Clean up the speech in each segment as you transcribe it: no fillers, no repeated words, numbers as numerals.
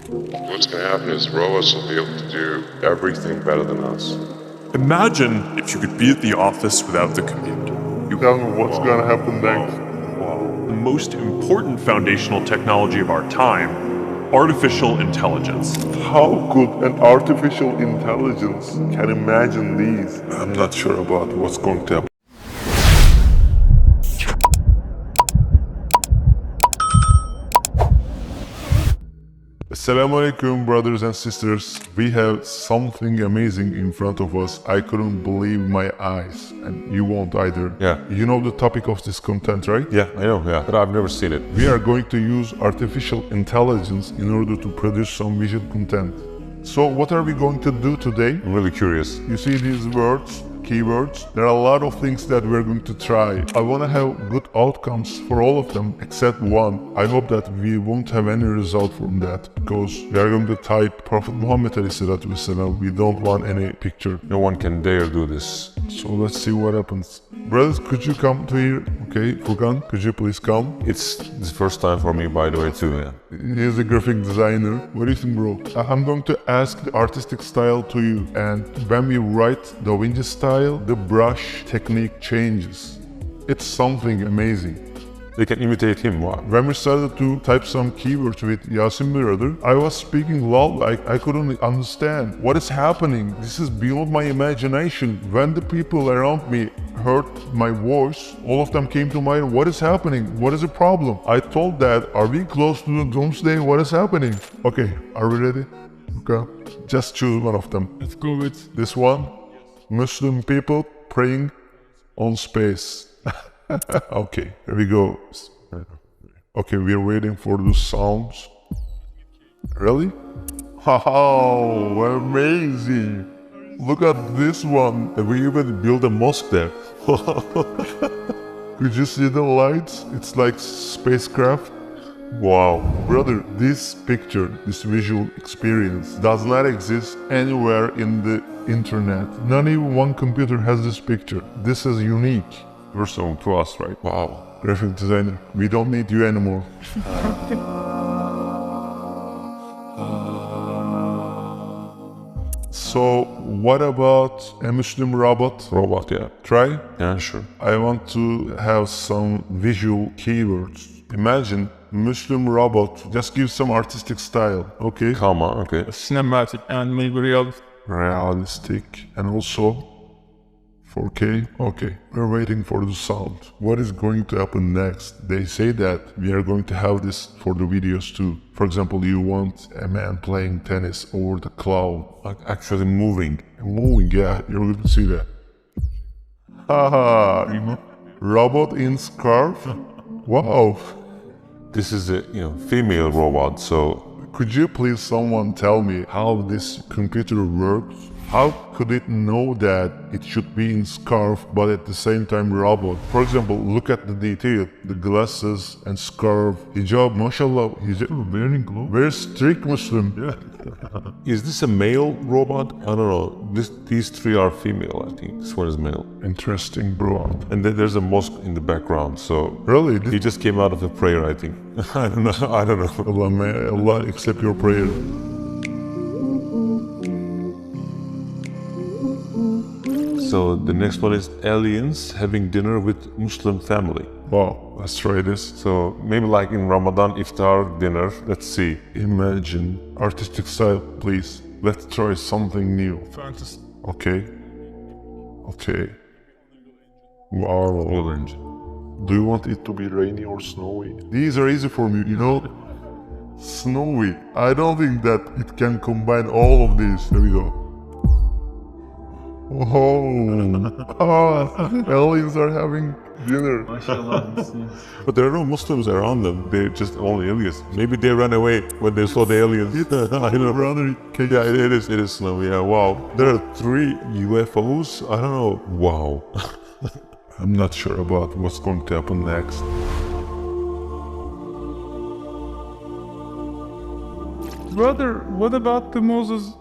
What's going to happen is robots will be able to do everything better than us. Imagine if you could be at the office without the commute. You tell me what's gonna happen next. The most important foundational technology of our time, artificial intelligence. How could an artificial intelligence can imagine these? I'm not sure about what's going to happen. Assalamu alaikum, brothers and sisters. We have something amazing in front of us. I couldn't believe my eyes, and you won't either. Yeah. You know the topic of this content, right? Yeah, I know, yeah, but I've never seen it. We are going to use artificial intelligence in order to produce some visual content. So what are we going to do today? I'm really curious. You see these words, keywords? There are a lot of things that we're going to try. I want to have good outcomes for all of them except one. I hope that we won't have any result from that because we are going to type Prophet Muhammad ﷺ. We don't want any picture. No one can dare do this. So let's see what happens. Brothers, could you come to here? Okay, Furkan, could you please come? It's the first time for me, by the way, too, yeah. He's a graphic designer. What do you think, bro? I'm going to ask the artistic style to you, and when we write Da Vinci style, the brush technique changes. It's something amazing. They can imitate him, wow. When we started to type some keywords with Yasin brother, I was speaking loud, I couldn't understand what is happening. This is beyond my imagination. When the people around me heard my voice, all of them came to mind, what is happening? What is the problem? I told Dad, are we close to the doomsday? What is happening? Okay, are we ready? Okay, just choose one of them. Let's go with This one, Muslim people praying on space. Okay, here we go. Okay, we're waiting for the sounds. Really? Wow, amazing! Look at this one. We even built a mosque there. Could you see the lights? It's like spacecraft. Wow, brother, this picture, this visual experience does not exist anywhere in the internet. Not even one computer has this picture. This is unique. Personal to us, right? Wow, graphic designer, we don't need you anymore. So, what about a Muslim robot? Robot, yeah. Try? Yeah, sure. I want to have some visual keywords. Imagine Muslim robot, just give some artistic style, okay? Comma, okay. cinematic and maybe real. Realistic, and also 4K? Okay, we're waiting for the sound. What is going to happen next? They say that we are going to have this for the videos too. For example, you want a man playing tennis over the cloud. Like actually moving. Moving, yeah, you're going to see that. Haha, robot in scarf? Wow. This is a, female robot, so... Could you please someone tell me how this computer works? How could it know that it should be in scarf but at the same time robot? For example, look at the detail, the glasses and scarf, hijab, mashallah, hijab, wearing clothes. Very strict Muslim. Yeah. Is this a male robot? I don't know. These three are female, I think. This one is male. Interesting, bro. And then there's a mosque in the background, so... Really? He just came out of a prayer, I think. I don't know. Allah, may Allah accept your prayer. So the next one is aliens having dinner with Muslim family. Wow, let's try this. So maybe like in Ramadan iftar dinner. Let's see. Imagine artistic style, please. Let's try something new. Fantasy. Okay. Okay. Wow. Orange. Do you want it to be rainy or snowy? These are easy for me, Snowy. I don't think that it can combine all of these. There we go. Oh, aliens are having dinner. But there are no Muslims around them. They're just only aliens. Maybe they ran away when they saw the aliens. I don't know. Brother, Yeah, it is snowy. Yeah, wow. There are 3 UFOs. I don't know. Wow. I'm not sure about what's going to happen next. Brother, what about the Moses?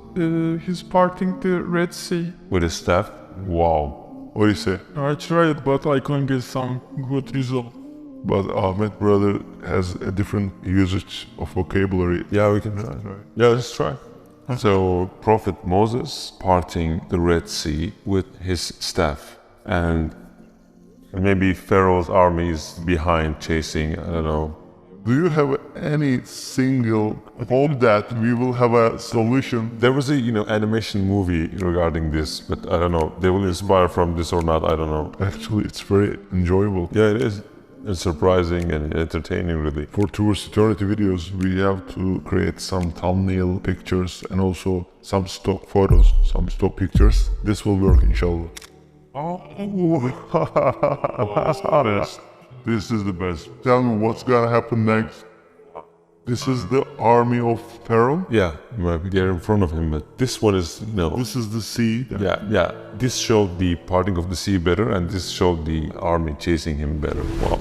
He's parting the Red Sea. With a staff. Wow. What do you say? I tried, but I couldn't get some good result. But Ahmed brother has a different usage of vocabulary. Yeah, we can try. Yeah, let's try. So, Prophet Moses parting the Red Sea with his staff, and maybe Pharaoh's army is behind chasing, I don't know. Do you have any single hope that we will have a solution? There was a, animation movie regarding this, but I don't know, they will inspire from this or not, I don't know. Actually, it's very enjoyable. Yeah, it is. It's surprising and entertaining, really. For Towards Eternity videos, we have to create some thumbnail pictures and also some stock photos, some stock pictures. This will work, inshallah. This is the best. Tell me what's gonna happen next. This is the army of Pharaoh. Yeah, you might be there in front of him, but this one is, This is the sea. Yeah. This showed the parting of the sea better, and this showed the army chasing him better. Wow.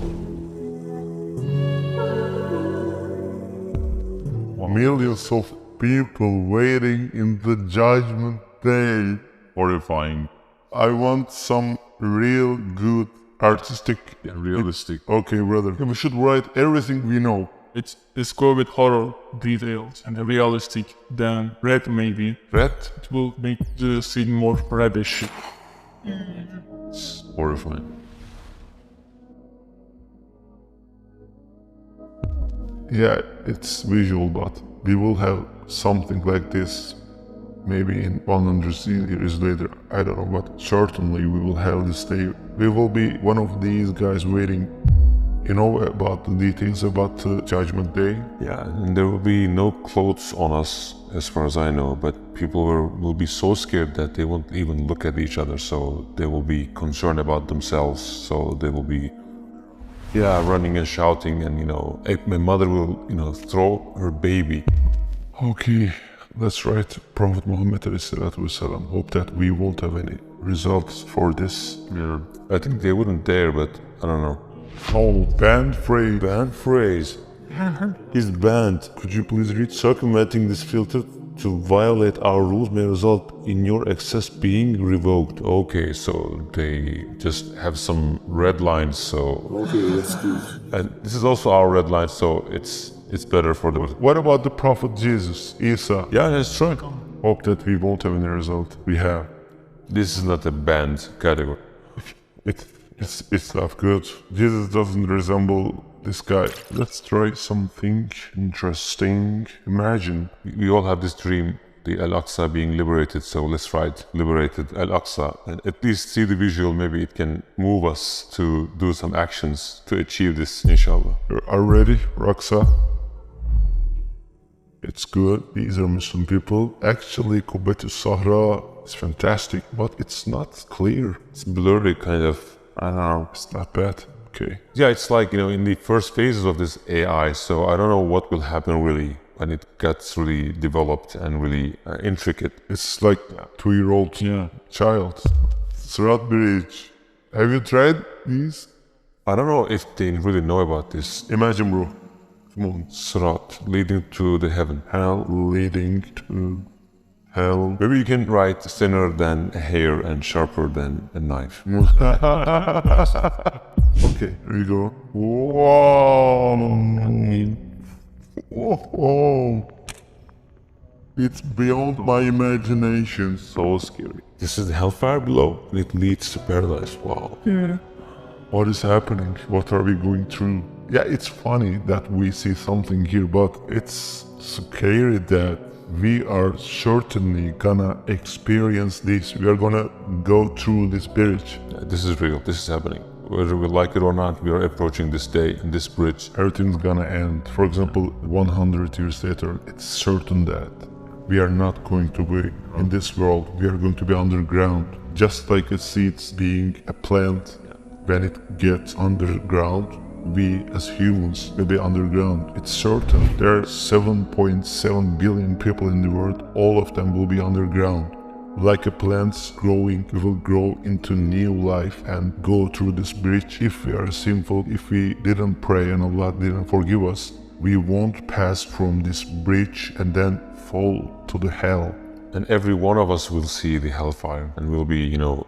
Millions of people waiting in the judgment day. Horrifying. I want some real good artistic. Yeah, realistic. Okay, brother. We should write everything we know. It's go with horror details and realistic than red maybe. Red? It will make the scene more reddish. It's horrifying. Yeah, it's visual, but we will have something like this maybe in 100 years later. I don't know, but certainly we will have this day. We will be one of these guys waiting, about the details about the judgment day. Yeah, and there will be no clothes on us, as far as I know, but people will be so scared that they won't even look at each other, so they will be concerned about themselves, so they will be running and shouting, and my mother will throw her baby. Okay, let's write Prophet Muhammad ﷺ. Hope that we won't have any results for this. Yeah, I think they wouldn't dare, but I don't know. Oh, banned phrase. Banned phrase. He's banned. Could you please read? Circumventing this filter to violate our rules may result in your access being revoked. Okay, so they just have some red lines, so... Okay, let's do it. And this is also our red line, so it's better for them. What about the Prophet Jesus, Isa? Yeah, that's true. Hope that we won't have any result. We have. This is not a banned category. It's not good. Jesus doesn't resemble this guy. Let's try something interesting. Imagine. We all have this dream, the Al-Aqsa being liberated, so let's write liberated Al-Aqsa, and at least see the visual. Maybe it can move us to do some actions to achieve this, inshallah. Are you ready, Raksa? It's good. These are Muslim people. Actually, Kubet Sahra is fantastic, but it's not clear. It's blurry, kind of. I don't know. It's not bad. Okay. Yeah, it's like, in the first phases of this AI, so I don't know what will happen really when it gets really developed and really intricate. It's like a 2-year-old child. Surat Bridge. Have you tried these? I don't know if they really know about this. Imagine, bro. Come on. Surat, leading to the heaven. Hell leading to hell. Maybe you can write thinner than a hair and sharper than a knife. Okay, here you go. Whoa! Whoa! It's beyond my imagination. So scary. This is the hellfire below, and it leads to paradise. Wow. Yeah. What is happening? What are we going through? Yeah, it's funny that we see something here, but it's scary that we are certainly gonna experience this. We are gonna go through this bridge. Yeah, this is real. This is happening. Whether we like it or not, we are approaching this day and this bridge. Everything's gonna end. For example, 100 years later, it's certain that we are not going to be in this world. We are going to be underground. Just like a seed being a plant, when it gets underground, we as humans will be underground. It's certain. There are 7.7 billion people in the world. All of them will be underground. Like a plant's growing, we will grow into new life and go through this bridge. If we are sinful, if we didn't pray and Allah didn't forgive us, we won't pass from this bridge and then fall to the hell. and every one of us will see the hellfire and we'll be,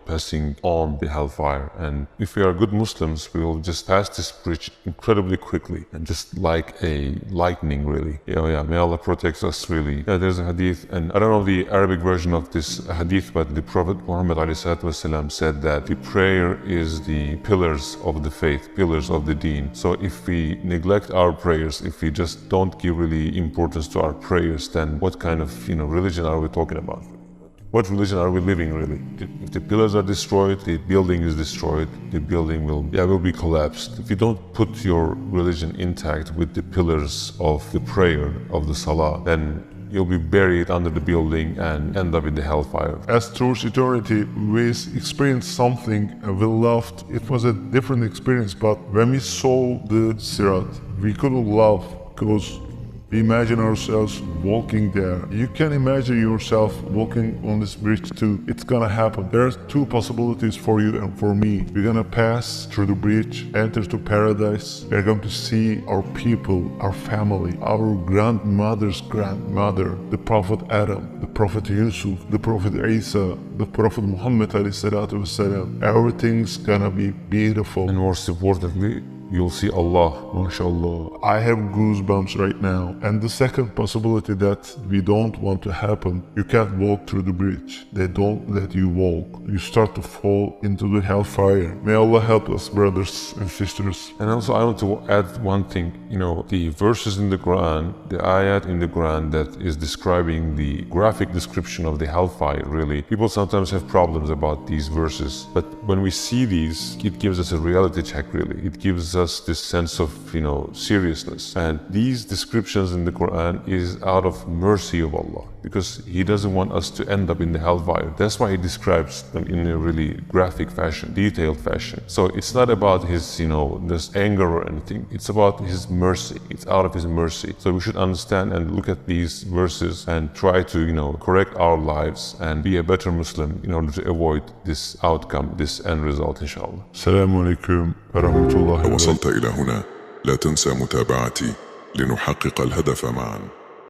passing on the hellfire. And if we are good Muslims, we will just pass this bridge incredibly quickly and just like a lightning, really. May Allah protect us, really. There's a hadith, and I don't know the Arabic version of this hadith, but the Prophet Muhammad ﷺ said that the prayer is the pillars of the faith, pillars of the deen. So if we neglect our prayers, if we just don't give really importance to our prayers, then what kind of religion are we talking about? What religion are we living, really? If the pillars are destroyed, the building is destroyed, the building will be collapsed. If you don't put your religion intact with the pillars of the prayer, of the salah, then you'll be buried under the building and end up in the hellfire. As towards eternity, we experienced something we loved. It was a different experience, but when we saw the Sirat, we couldn't love because we imagine ourselves walking there. You can imagine yourself walking on this bridge too. It's gonna happen. There are two possibilities for you and for me. We're gonna pass through the bridge, enter to paradise. We're going to see our people, our family, our grandmother's grandmother, the Prophet Adam, the Prophet Yusuf, the Prophet Isa, the Prophet Muhammad ﷺ. Everything's gonna be beautiful. And most importantly, you'll see Allah. MashaAllah. I have goosebumps right now. And the second possibility that we don't want to happen, you can't walk through the bridge. They don't let you walk. You start to fall into the hellfire. May Allah help us, brothers and sisters. And also I want to add one thing. The verses in the Quran, the ayat in the Quran that is describing the graphic description of the hellfire, really. People sometimes have problems about these verses. But when we see these, it gives us a reality check, really. It gives us this sense of, seriousness. And these descriptions in the Quran is out of mercy of Allah, because He doesn't want us to end up in the hellfire. That's why He describes them in a really graphic fashion, detailed fashion. So it's not about His, this anger or anything. It's about His mercy. It's out of His mercy. So we should understand and look at these verses and try to, correct our lives and be a better Muslim in order to avoid this outcome, this end result, inshallah. Assalamu alaikum wa rahmatullahi wa barakatuh. وصلت إلى هنا لا تنسى متابعتي لنحقق الهدف معا.